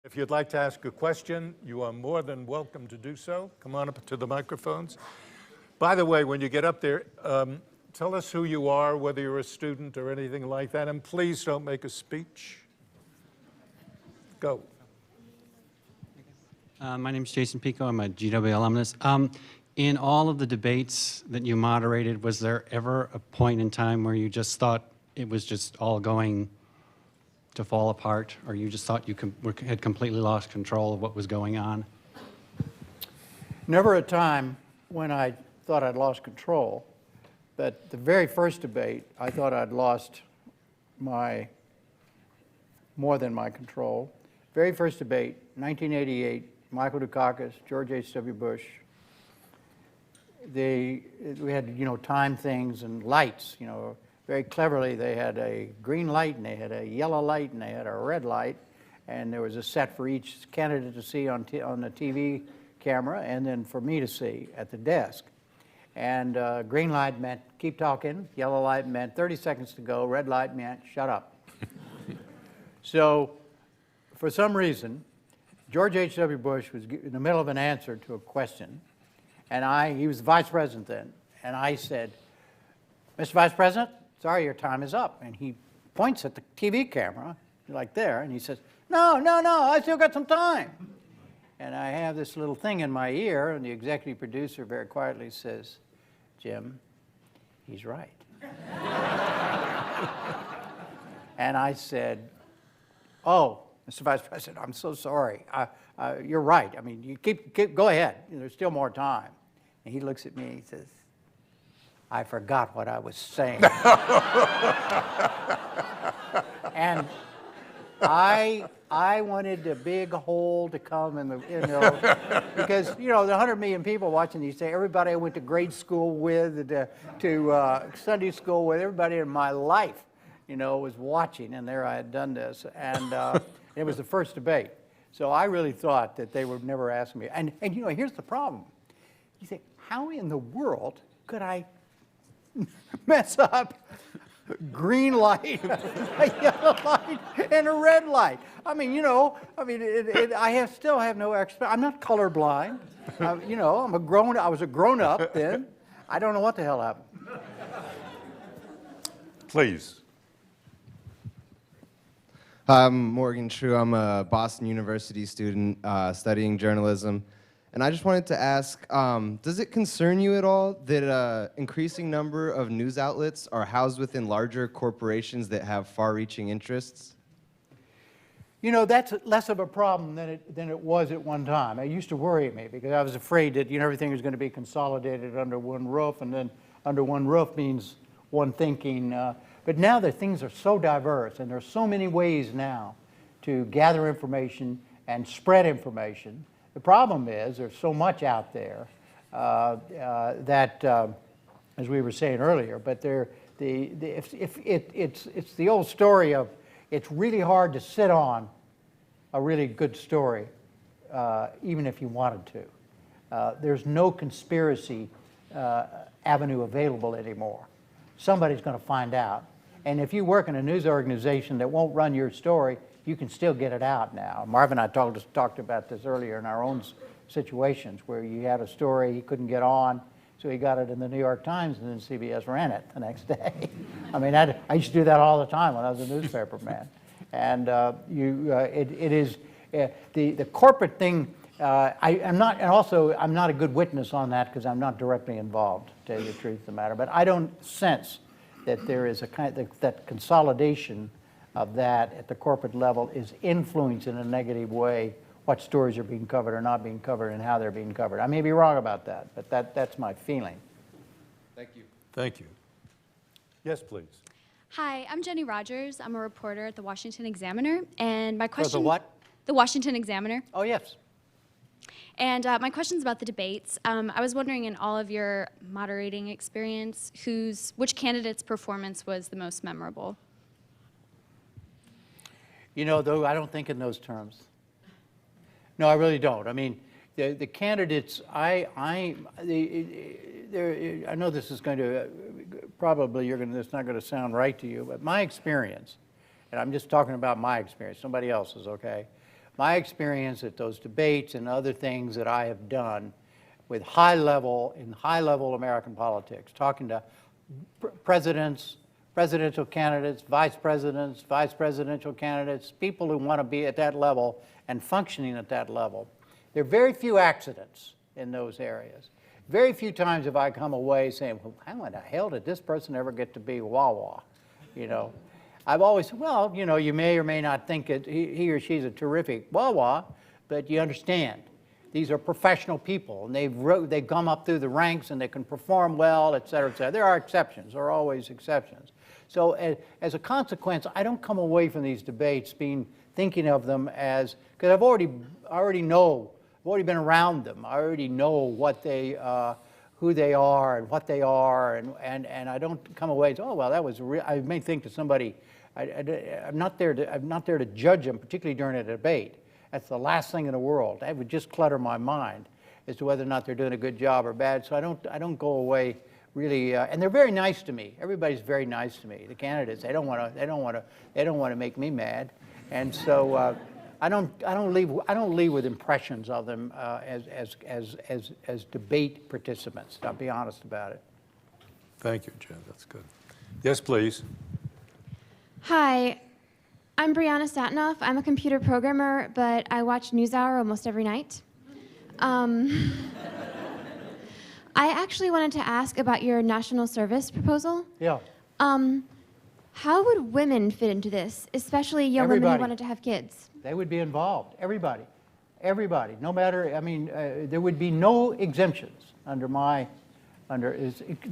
If you'd like to ask a question, you are more than welcome to do so. Come on up to the microphones. By the way, when you get up there, tell us who you are, whether you're a student or anything like that, and please don't make a speech. Go. My name is Jason Pico. I'm a GW alumnus. In all of the debates that you moderated, was there ever a point in time where you just thought it was just all going to fall apart, or you just thought you had completely lost control of what was going on? Never a time when I thought I'd lost control, but the very first debate, I thought I'd lost more than my control. Very first debate, 1988, Michael Dukakis, George H.W. Bush. We had, time things and lights, Very cleverly, they had a green light, and they had a yellow light, and they had a red light, and there was a set for each candidate to see on the TV camera, and then for me to see at the desk. And green light meant keep talking, yellow light meant 30 seconds to go, red light meant shut up. So, for some reason, George H.W. Bush was in the middle of an answer to a question, and he was the vice president then, and I said, Mr. Vice President, sorry, your time is up. And he points at the TV camera, like there, and he says, no, I still got some time. And I have this little thing in my ear, and the executive producer very quietly says, Jim, he's right. And I said, oh, Mr. Vice President, I'm so sorry. You're right. I mean, you go ahead. There's still more time. And he looks at me and he says, I forgot what I was saying. And I wanted a big hole to come in the, because, the 100 million people watching these say, everybody I went to grade school with, to Sunday school with, everybody in my life, was watching, and there I had done this. And it was the first debate. So I really thought that they would never ask me. And here's the problem. You think, how in the world could I mess up green light, a yellow light, and a red light? I still have no experience. I'm not colorblind. I was a grown up then. I don't know what the hell happened. Please. I'm Morgan True. I'm a Boston University student studying journalism. And I just wanted to ask, does it concern you at all that an increasing number of news outlets are housed within larger corporations that have far-reaching interests? That's less of a problem than it was at one time. It used to worry me because I was afraid that everything was going to be consolidated under one roof, and then under one roof means one thinking. But now that things are so diverse, and there's so many ways now to gather information and spread information. The problem is there's so much out there that, as we were saying earlier, but it's the old story of it's really hard to sit on a really good story, even if you wanted to. There's no conspiracy avenue available anymore. Somebody's going to find out. And if you work in a news organization that won't run your story, you can still get it out now. Marvin and I talked about this earlier in our own situations where you had a story he couldn't get on, so he got it in the New York Times, and then CBS ran it the next day. I used to do that all the time when I was a newspaper man. And it is the corporate thing. I'm not a good witness on that because I'm not directly involved, to tell you the truth of the matter. But I don't sense that there is that consolidation of that at the corporate level is influenced in a negative way what stories are being covered or not being covered and how they're being covered. I may be wrong about that, but that's my feeling. Thank you. Thank you. Yes, please. Hi, I'm Jenny Rogers. I'm a reporter at the Washington Examiner, and my question... For the what? The Washington Examiner. Oh, yes. And my question's about the debates. I was wondering, in all of your moderating experience, which candidate's performance was the most memorable? Though I don't think in those terms. No, I really don't. I mean, the candidates, I know this is going to, it's not going to sound right to you, but my experience, and I'm just talking about my experience, somebody else's, okay? my experience at those debates and other things that I have done with high-level American politics, talking to presidents, presidential candidates, vice presidential candidates, people who want to be at that level and functioning at that level. There are very few accidents in those areas. Very few times have I come away saying, well, how in the hell did this person ever get to be Wawa? You know, I've always said, well, you know, you may or may not think he or she's a terrific Wawa, but you understand. These are professional people, and they've come up through the ranks, and they can perform well, et cetera, et cetera. There are exceptions. There are always exceptions. So as a consequence, I don't come away from these debates thinking of them as, because I've already been around them. I already know what who they are and what they are, and I don't come away as, oh well, that was real. I may think to somebody, I'm not there to judge them, particularly during a debate. That's the last thing in the world. That would just clutter my mind as to whether or not they're doing a good job or bad. So I don't go away really, and they're very nice to me. Everybody's very nice to me. The candidates, they don't want to make me mad, and so I don't leave with impressions of them as debate participants. I'll be honest about it. Thank you, Jen. That's good. Yes, please. Hi, I'm Brianna Satinoff. I'm a computer programmer, but I watch NewsHour almost every night. I actually wanted to ask about your national service proposal. Yeah. How would women fit into this, especially young women who wanted to have kids? They would be involved. Everybody. Everybody. No matter, I mean, there would be no exemptions the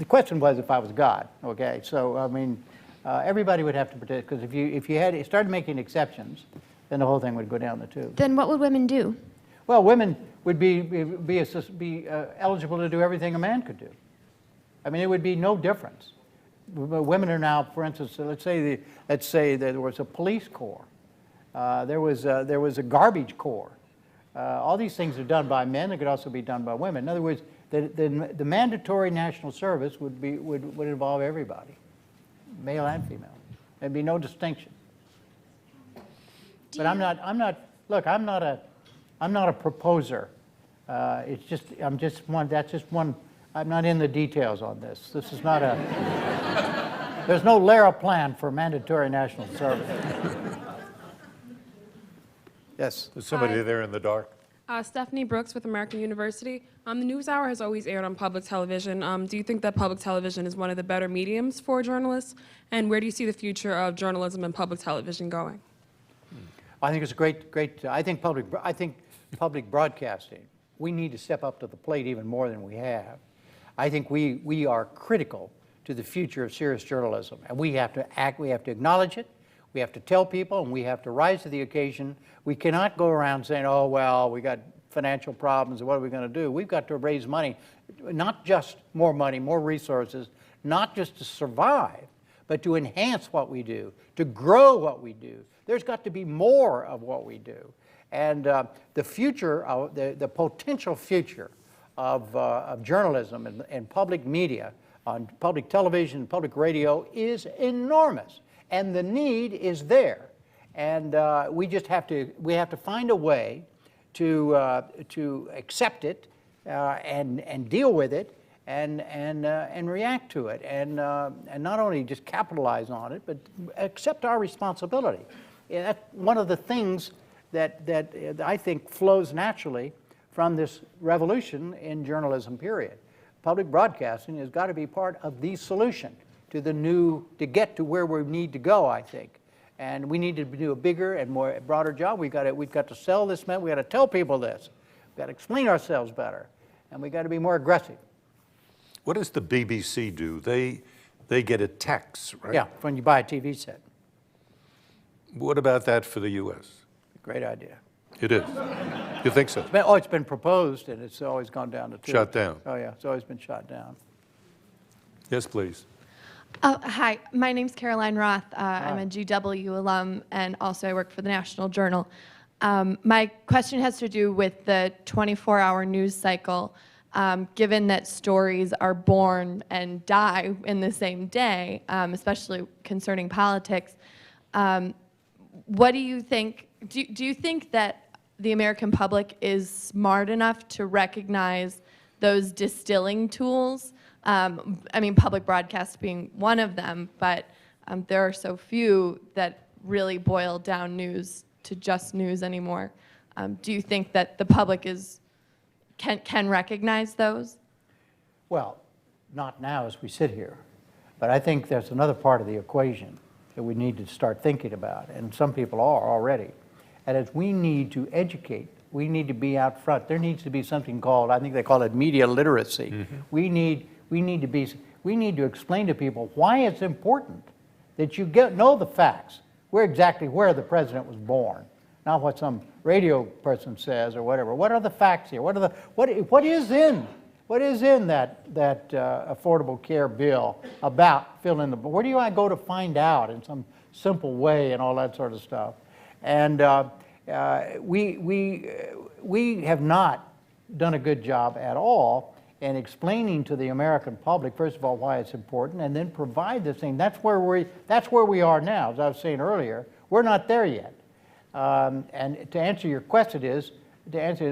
question was if I was God, okay? So, I mean, everybody would have to participate, because if you started making exceptions, then the whole thing would go down the tube. Then what would women do? Well, women would be eligible to do everything a man could do. I mean, it would be no difference. Women are now, for instance, let's say that there was a police corps, there was a garbage corps. All these things are done by men. They could also be done by women. In other words, the mandatory national service would involve everybody, male and female. There'd be no distinction. But I'm not a proposer. It's just, that's just one, I'm not in the details on this. This is not there's no Lehrer plan for mandatory national service. Yes. There's somebody there in the dark. Stephanie Brooks with American University. The NewsHour has always aired on public television. Do you think that public television is one of the better mediums for journalists? And where do you see the future of journalism and public television going? I think it's a I think public broadcasting, we need to step up to the plate even more than we have. I think we are critical to the future of serious journalism, and we have to act, we have to acknowledge it, we have to tell people, and we have to rise to the occasion. We cannot go around saying, oh, well, we got financial problems, what are we going to do? We've got to raise money, not just more money, more resources, not just to survive, but to enhance what we do, to grow what we do. There's got to be more of what we do. And the future, the potential future of journalism and public media, on public television, public radio, is enormous. And the need is there. And we just have to find a way to accept it and deal with it and react to it, and not only just capitalize on it, but accept our responsibility. That's one of the things that I think flows naturally from this revolution in journalism, period. Public broadcasting has got to be part of the solution to get to where we need to go, I think. And we need to do a bigger and broader job. We've got to sell this, we've got to tell people this. We've got to explain ourselves better. And we've got to be more aggressive. What does the BBC do? They get a tax, right? Yeah, when you buy a TV set. What about that for the U.S.? Great idea. It is. You think so? It's been proposed, and it's always gone down the tube. Shut down. Oh, yeah, it's always been shot down. Yes, please. Hi, my name's Caroline Roth. I'm a GW alum, and also I work for the National Journal. My question has to do with the 24-hour news cycle. Given that stories are born and die in the same day, especially concerning politics, what do you think? Do you think that the American public is smart enough to recognize those distilling tools. I mean, public broadcast being one of them, but there are so few that really boil down news to just news anymore. Do you think that the public can recognize those? Well, not now as we sit here, but I think there's another part of the equation that we need to start thinking about, and some people are already, and it's we need to educate. We need to be out front. There needs to be something called, I think they call it media literacy. Mm-hmm. We need to explain to people why it's important that you know the facts, where the president was born, not what some radio person says or whatever. What are the facts here? What is in that Affordable Care Bill about filling the? Where do I go to find out in some simple way and all that sort of stuff? And we have not done a good job at all in explaining to the American public, first of all, why it's important, and then provide this thing. That's where we are now. As I was saying earlier, we're not there yet. And to answer your question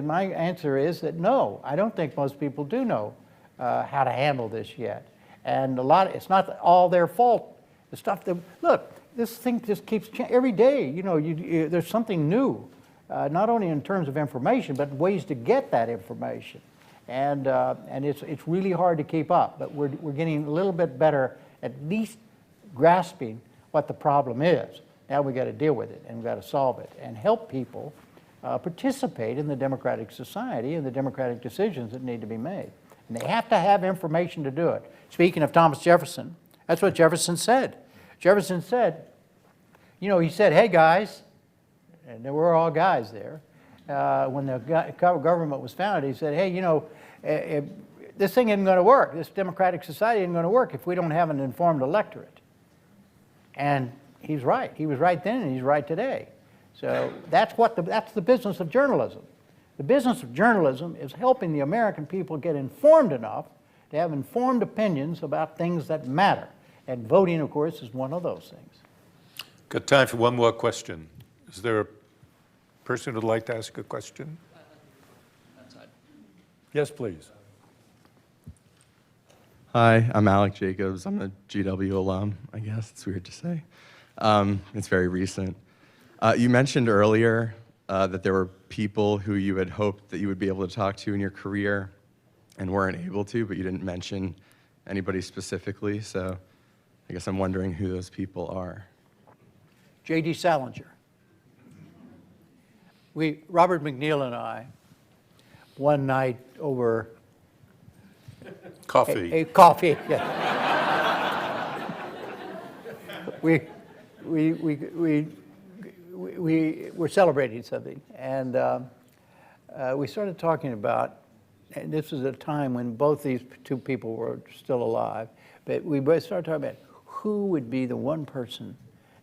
my answer is that no, I don't think most people do know how to handle this yet. And it's not all their fault. The stuff that, look, this thing just keeps changing every day. You know, there's something new, not only in terms of information, but ways to get that information. And it's really hard to keep up, but we're getting a little bit better, at least grasping what the problem is. Now we got to deal with it, and we got to solve it, and help people participate in the democratic society and the democratic decisions that need to be made. And they have to have information to do it. Speaking of Thomas Jefferson, that's what Jefferson said. Jefferson said, you know, he said, hey guys, and there were all guys there, when the government was founded, he said, hey, you know, this thing isn't going to work. This democratic society isn't going to work if we don't have an informed electorate. And he's right. He was right then, and he's right today. So that's the business of journalism. The business of journalism is helping the American people get informed enough to have informed opinions about things that matter. And voting, of course, is one of those things. Got time for one more question. Is there a person who'd like to ask a question? Yes, please. Hi, I'm Alec Jacobs. I'm a GW alum, I guess. It's weird to say. It's very recent. You mentioned earlier that there were people who you had hoped that you would be able to talk to in your career and weren't able to, but you didn't mention anybody specifically. So I guess I'm wondering who those people are. J.D. Salinger. Robert McNeil and I, one night over coffee. A coffee. Yeah. we were celebrating something, and we started talking about, and this was a time when both these two people were still alive, but we both started talking about who would be the one person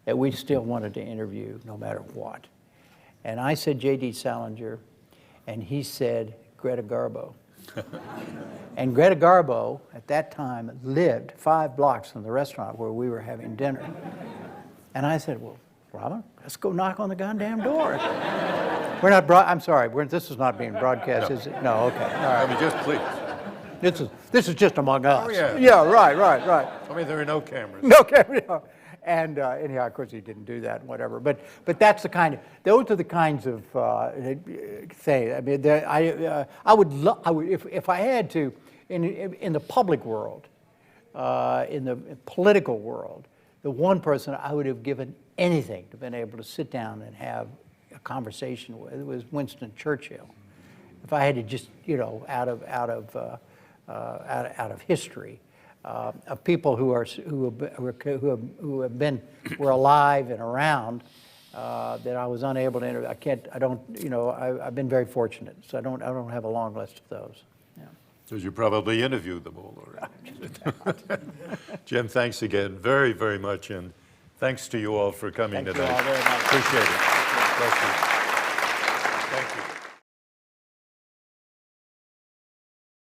that we still wanted to interview no matter what. And I said J.D. Salinger, and he said Greta Garbo. And Greta Garbo, at that time, lived 5 blocks from the restaurant where we were having dinner. And I said, well, Robin, let's go knock on the goddamn door. We're not I'm sorry, this is not being broadcast, is it? No, okay, all right. I mean, just please. This is just among us. Oh, yeah. Yeah, right. I mean, there are no cameras. No cameras. No. And anyhow, of course, he didn't do that, whatever. But that's the kind of, those are the kinds of things. I mean, I would if I had to, in the public world, in the political world, the one person I would have given anything to have been able to sit down and have a conversation with was Winston Churchill. If I had to just, you know, out of history. Of people who were alive and around that I was unable to interview. I've been very fortunate, so I don't have a long list of those. Yeah. Because you probably interviewed them all already. Jim, thanks again very, very much, and thanks to you all for coming Thank today. you all very much. Appreciate it. Thank you.